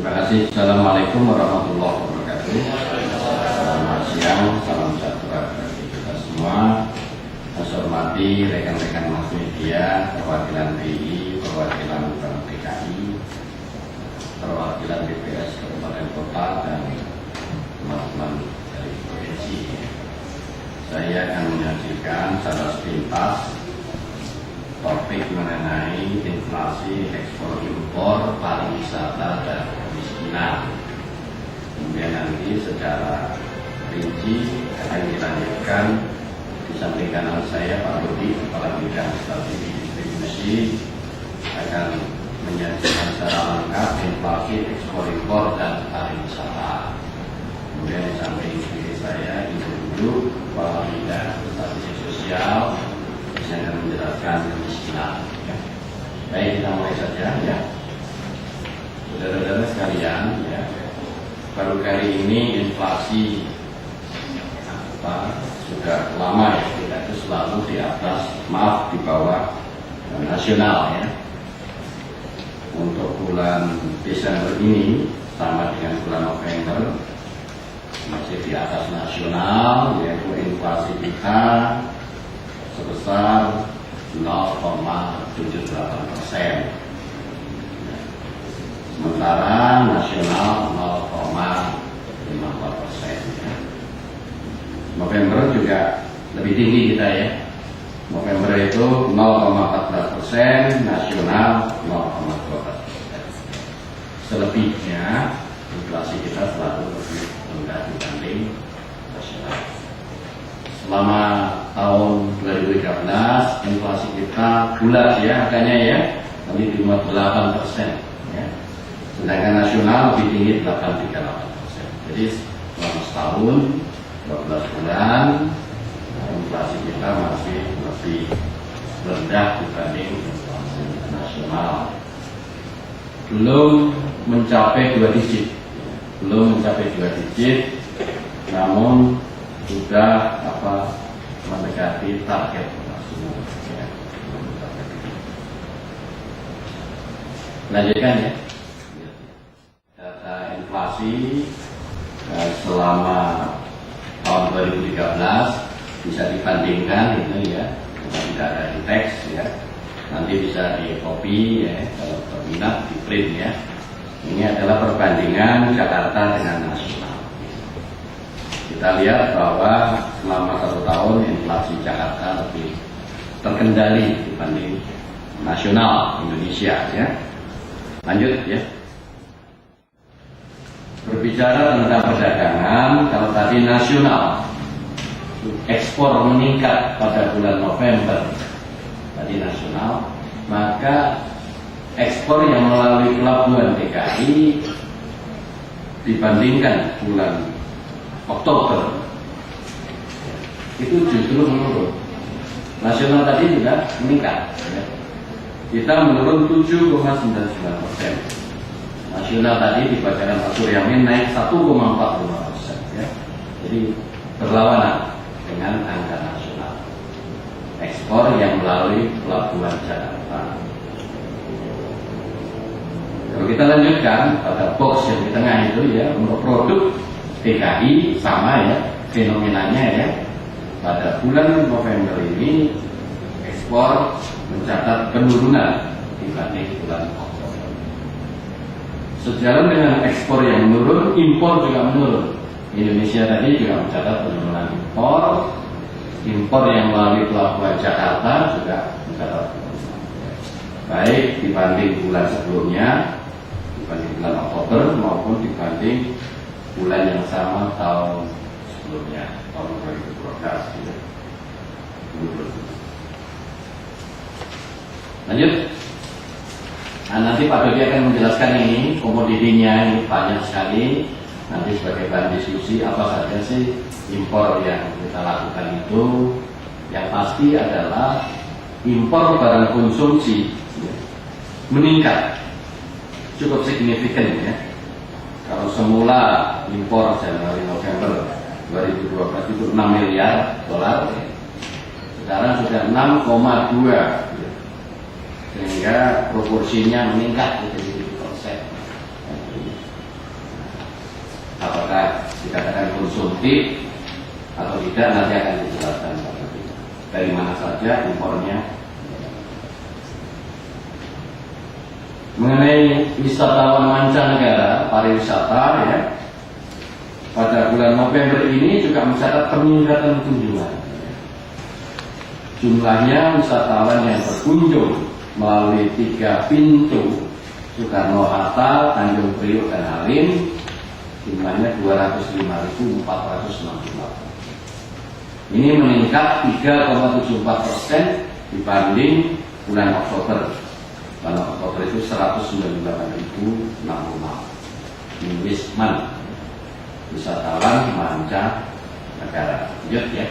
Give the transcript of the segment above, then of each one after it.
Terima kasih. Assalamualaikum warahmatullahi wabarakatuh. Selamat siang, salam sejahtera bagi kita semua. Saya hormati rekan-rekan mas media, perwakilan BI, perwakilan Bank DKI, perwakilan BPS Kabupaten Kota, dan teman-teman dari provinsi. Saya akan menyajikan secara sepintas topik mengenai inflasi, ekspor impor, pariwisata, dan kemiskinan. Kemudian nanti secara rinci akan dilanjutkan disampaikan oleh saya Pak Rudi, Kepala Bidang Strategi Distribusi, akan menyajikan secara lengkap inflasi, ekspor impor, dan pariwisata. Kemudian disampaikan diri saya Ibu Guru, Kepala Bidang Strategi Sosial, yang akan menjelaskan kemiskinan. Baik, kita mulai saja ya. Saudara-saudara sekalian, ya, baru kali ini inflasi sudah lama ya, kita itu selalu di atas, maaf di bawah nasional ya. Untuk bulan Desember ini sama dengan bulan November masih di atas nasional, yaitu inflasi kita sebesar 0,78%. Sementara nasional 0,54%. November juga lebih tinggi kita ya. November itu 0,14%, nasional 0,12%. Selebihnya inflasi kita selalu lebih rendah dibanding nasional. Selama tahun 2013 inflasi kita bulat ya angkanya ya, nanti 58% ya. Sedangkan nasional lebih tinggi 8,38%. Jadi selama setahun 12 bulan inflasi kita masih lebih rendah dibanding inflasi nasional. Belum mencapai 2 digit, namun sudah mendekati target maksimum ya. Lanjutkan ya. Data inflasi selama tahun 2013 bisa dibandingkan itu ya dengan data indeks ya. Nanti bisa di copy ya, kalau berminat di print ya. Ini adalah perbandingan Jakarta dengan nasional. Kita lihat bahwa selama 1 tahun inflasi Jakarta lebih terkendali dibanding nasional Indonesia ya. Lanjut ya. Berbicara tentang perdagangan, kalau tadi nasional ekspor meningkat pada bulan November tadi nasional, maka ekspor yang melalui pelabuhan DKI dibandingkan bulan Oktober itu justru menurun. Nasional tadi juga meningkat ya. Kita menurun 7,99%. Nasional tadi di Bacaran Pak Suryamin naik 1,45% ya. Jadi berlawanan dengan angka nasional ekspor yang melalui pelabuhan Jakarta. Kalau kita lanjutkan pada box yang di tengah itu ya, untuk produk DKI sama ya fenomenanya ya. Pada bulan November ini ekspor mencatat penurunan dibanding bulan Oktober. Sejalan dengan ekspor yang menurun, impor juga menurun. Indonesia tadi juga mencatat penurunan impor yang melalui pelabuhan Jakarta juga mencatat penurunan. Baik dibanding bulan sebelumnya, dibanding bulan Oktober maupun dibanding bulan yang sama tahun sebelumnya, tahun 2012 gitu. Lanjut. Nah, nanti Pak Dodi akan menjelaskan ini komoditinya, ini banyak sekali. Nanti sebagai bahan diskusi apa saja sih impor yang kita lakukan itu. Yang pasti adalah impor barang konsumsi meningkat cukup signifikan ya. Kalau semula impor Januari November 2012 itu 6 miliar dolar, sekarang sudah 6,2, sehingga proporsinya meningkat menjadi 7%. dikatakan konsumtif atau tidak nanti akan dijelaskan dari mana saja impornya. Mengenai wisatawan mancanegara, pariwisata ya, pada bulan November ini juga mencatat peningkatan kunjungan. Jumlahnya wisatawan yang berkunjung melalui 3 pintu Soekarno-Hatta, Tanjung Priok, dan Halim jumlahnya 205.468. Ini meningkat 3,74% dibanding bulan Oktober. Bulan Oktober itu 198.066. Ini Wisman, wisatawan mancanegara. Lanjut ya.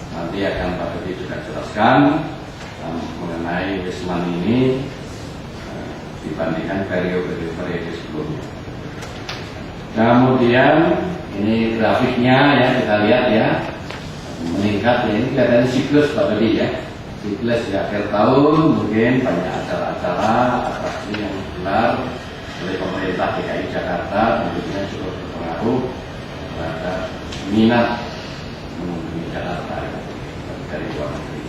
Nanti akan Pak Dodi juga jelaskan mengenai Wisman ini dibandingkan periode sebelumnya. Kemudian ini grafiknya ya, kita lihat ya, meningkat ya. Ini kelihatannya siklus Pak Dodi ya. Siklus di akhir tahun mungkin banyak acara-acara atraksi yang digelar oleh pemerintah DKI Jakarta, tentunya cukup berpengaruh terhadap minat mengunjungi Jakarta dari luar negeri.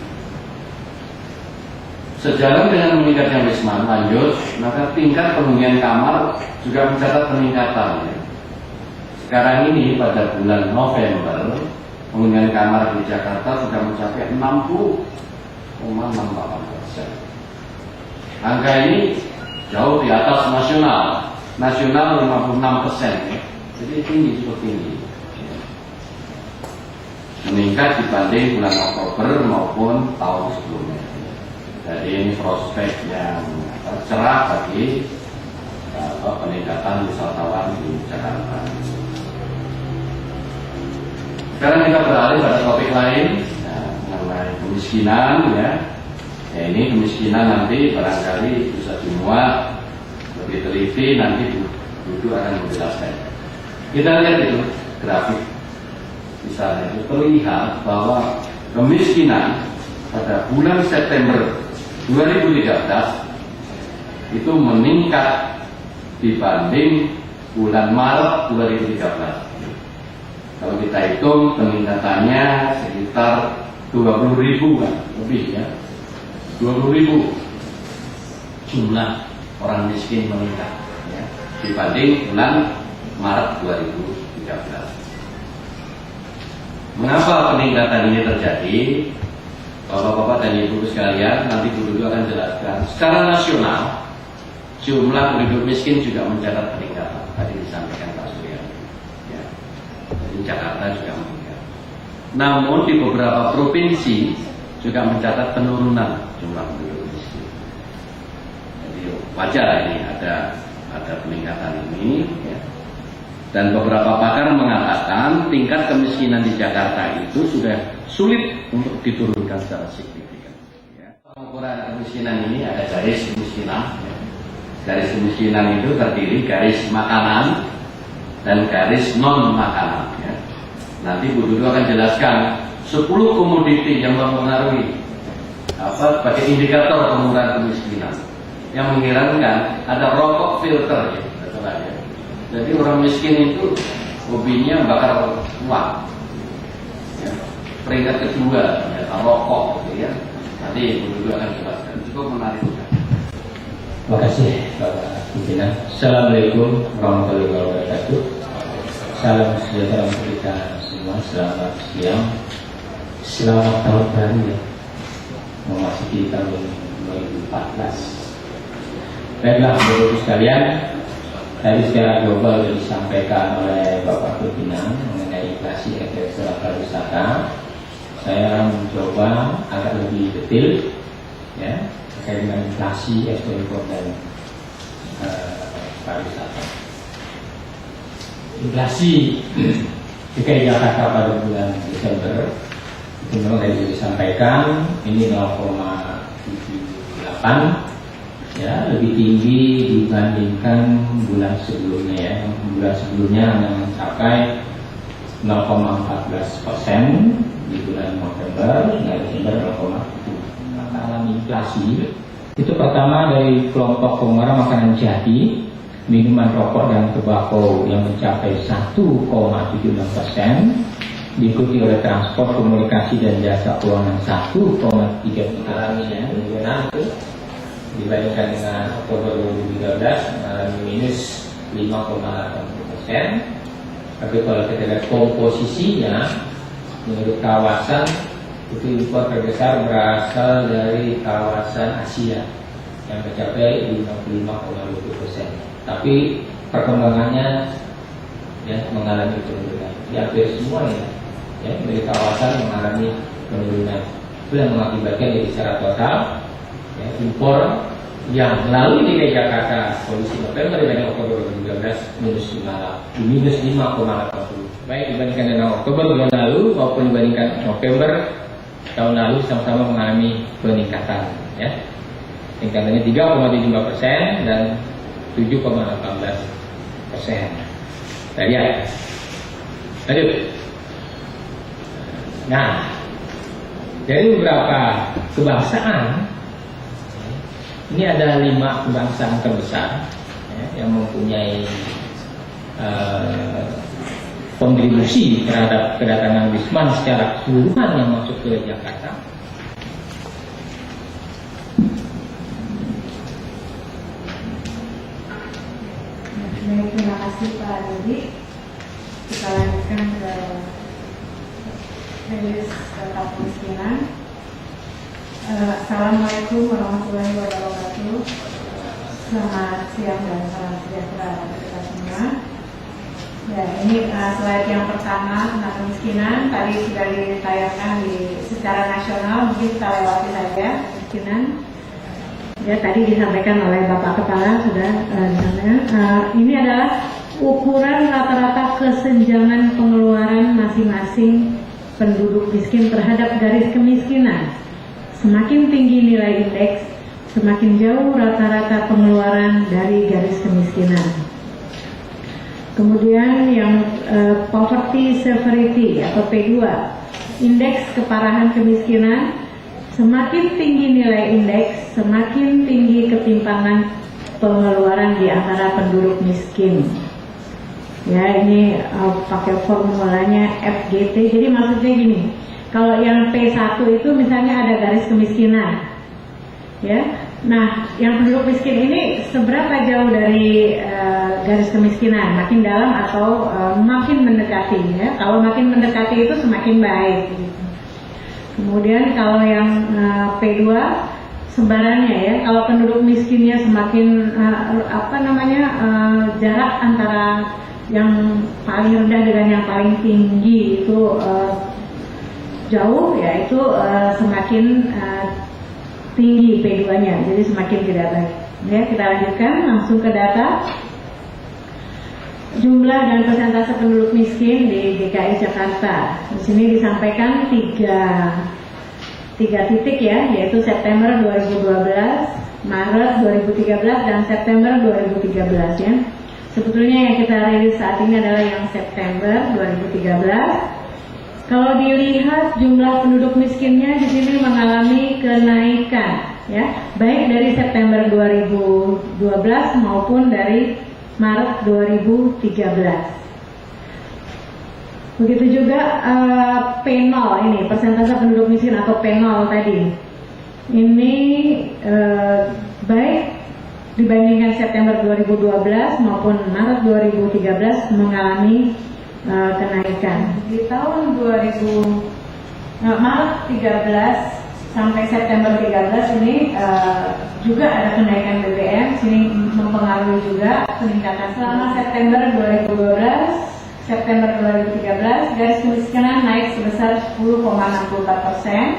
Sejalan dengan meningkatnya Wisman, lanjut, maka tingkat penghunian kamar juga mencatat peningkatan. Ya. Sekarang ini pada bulan November, penghunian kamar di Jakarta sudah mencapai 60,68%. Angka ini jauh di atas nasional 56%. Ya. Jadi tinggi, cukup tinggi. Meningkat dibanding bulan Oktober maupun tahun sebelumnya. Jadi ini prospek yang cerah bagi peningkatan wisatawan di Jakarta. Sekarang kita beralih pada topik lain, mengenai kemiskinan ya. Ya ini kemiskinan nanti barangkali bisa dimuat lebih teliti, nanti Duduk akan menjelaskan. Kita lihat itu grafik. Misalnya itu terlihat bahwa kemiskinan pada bulan September 2013 itu meningkat dibanding bulan Maret 2013. Kalau kita hitung peningkatannya sekitar 20.000 kan, lebih ya, 20.000 jumlah orang miskin meningkat ya, dibanding bulan Maret 2013. Mengapa peningkatan ini terjadi? Bapak-bapak dan ibu sekalian, nanti Bu Dudu akan jelaskan. Secara nasional, jumlah penduduk miskin juga mencatat peningkatan. Tadi disampaikan Pak Surya. Ya. Jadi Jakarta juga meningkat. Namun di beberapa provinsi juga mencatat penurunan jumlah penduduk miskin. Jadi wajar ini ada peningkatan ini. Ya. Dan beberapa pakar mengatakan tingkat kemiskinan di Jakarta itu sudah sulit untuk diturunkan secara signifikan. Ya. Pengukuran kemiskinan ini ada garis kemiskinan. Ya. Garis kemiskinan itu terdiri garis makanan dan garis non makanan. Ya. Nanti Bu Dudu akan jelaskan 10 komoditi yang mempengaruhi sebagai indikator pengukuran kemiskinan. Yang menghilangkan ada rokok filter ya. Jadi orang miskin itu hobinya bakar uang. Ya. Peringkat kedua ternyata rokok, gitu ya. Nanti Bu Dudu akan jelaskan. Cukup menarik. Terima kasih Bapak Pimpinan. Assalamualaikum warahmatullahi wabarakatuh. Salam sejahtera untuk kita semua. Selamat siang. Selamat tahun baru ya. Memasuki tahun 2014. Baiklah Bapak-Ibu sekalian. Tadi secara global sudah disampaikan oleh Bapak Pimpinan mengenai inflasi efek pariwisata. Saya mencoba agak lebih detail ya, terkait dengan inflasi ekspor impor dan pariwisata. Inflasi DKI Jakarta pada bulan Desember itu memang tadi disampaikan ini 0,78. Ya, lebih tinggi dibandingkan bulan sebelumnya ya. Bulan sebelumnya hanya mencapai 0,14% di bulan November, hingga Desember 0,7. Maka inflasi itu pertama dari kelompok pengeluaran makanan jadi minuman rokok dan tembakau yang mencapai 1,76%, diikuti oleh transport, komunikasi dan jasa keuangan 1,33%. Dibandingkan dengan Oktober 2013 mengalami minus 5,80%. Tapi kalau kita lihat komposisinya, menurut kawasan itu impor terbesar berasal dari kawasan Asia yang mencapai 55,20%. Tapi perkembangannya ya mengalami penurunan. Di hampir semuanya ya dari kawasan mengalami penurunan. Itu yang mengakibatkan jadi secara total ya, impor yang melalui DKI Jakarta kondisi November dibanding Oktober 2013 minus 5,80. Baik dibandingkan dengan Oktober bulan lalu maupun dibandingkan November tahun lalu sama-sama mengalami peningkatan ya. Tingkatannya 3,75% dan 7,18%. Kita lihat. Lanjut. Nah, dari beberapa kebangsaan, ini ada 5 kebangsaan terbesar ya, yang mempunyai kontribusi terhadap kedatangan Wisman secara keseluruhan yang masuk ke Jakarta. Baik, terima kasih Pak Dodi. Kita lanjutkan ke rilis data kemiskinan. Assalamualaikum warahmatullahi wabarakatuh. Selamat siang dan salam sejahtera bagi kita semua. Ya, ini slide yang pertama tentang kemiskinan. Tadi sudah ditayangkan secara nasional, mungkin kita lewati saja kemiskinan. Ya, tadi disampaikan oleh Bapak Kepala sudah ini adalah ukuran rata-rata kesenjangan pengeluaran masing-masing penduduk miskin terhadap garis kemiskinan. Semakin tinggi nilai indeks, semakin jauh rata-rata pengeluaran dari garis kemiskinan. Kemudian yang poverty severity atau P2, indeks keparahan kemiskinan. Semakin tinggi nilai indeks, semakin tinggi ketimpangan pengeluaran di antara penduduk miskin. Ya, ini pakai formulanya FGT. Jadi maksudnya gini, kalau yang P1 itu misalnya ada garis kemiskinan, ya. Nah, yang penduduk miskin ini seberapa jauh dari garis kemiskinan? Makin dalam atau makin mendekati? Ya, kalau makin mendekati itu semakin baik. Gitu. Kemudian kalau yang P2 sebarannya ya, kalau penduduk miskinnya semakin jarak antara yang paling rendah dengan yang paling tinggi itu jauh ya, itu semakin tinggi P2-nya, jadi semakin tidak baik. Ya, kita lanjutkan langsung ke data. Jumlah dan persentase penduduk miskin di DKI Jakarta. Di sini disampaikan tiga titik ya, yaitu September 2012, Maret 2013, dan September 2013 ya. Sebetulnya yang kita rilis saat ini adalah yang September 2013. Kalau dilihat jumlah penduduk miskinnya di sini mengalami kenaikan ya, baik dari September 2012 maupun dari Maret 2013. Begitu juga P0 ini, persentase penduduk miskin atau P0 tadi. Ini baik dibandingkan September 2012 maupun Maret 2013 mengalami kenaikan. Di tahun Maret 13 sampai September 13 ini juga ada kenaikan BBM, sini mempengaruhi juga peningkatan. Selama September 2012, September 2013, garis kemiskinan naik sebesar 10,64%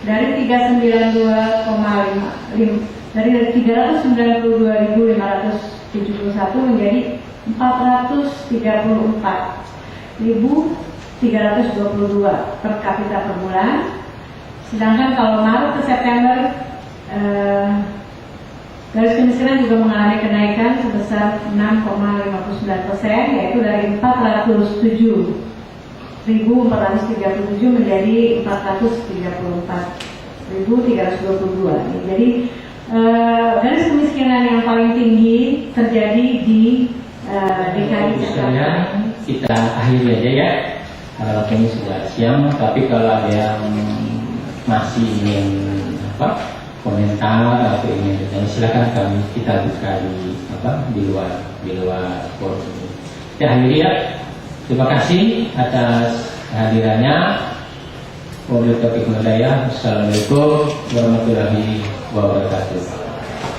dari 392.571 menjadi 434.322 per kapita per bulan. Sedangkan kalau Maret ke September garis kemiskinan juga mengalami kenaikan sebesar 6,59%, yaitu dari 407.437 menjadi 434.322. Jadi garis kemiskinan yang paling tinggi terjadi di DKI Jakarta. Kita akhiri aja ya. Karena ini sudah siang, tapi kalau ada yang masih ingin komentar atau ingin bertanya, silakan kita buka di luar forum ini. Kita akhiri ya. Terima kasih atas kehadirannya. Wabillahi taufiq wal hidayah. Assalamualaikum warahmatullahi wabarakatuh.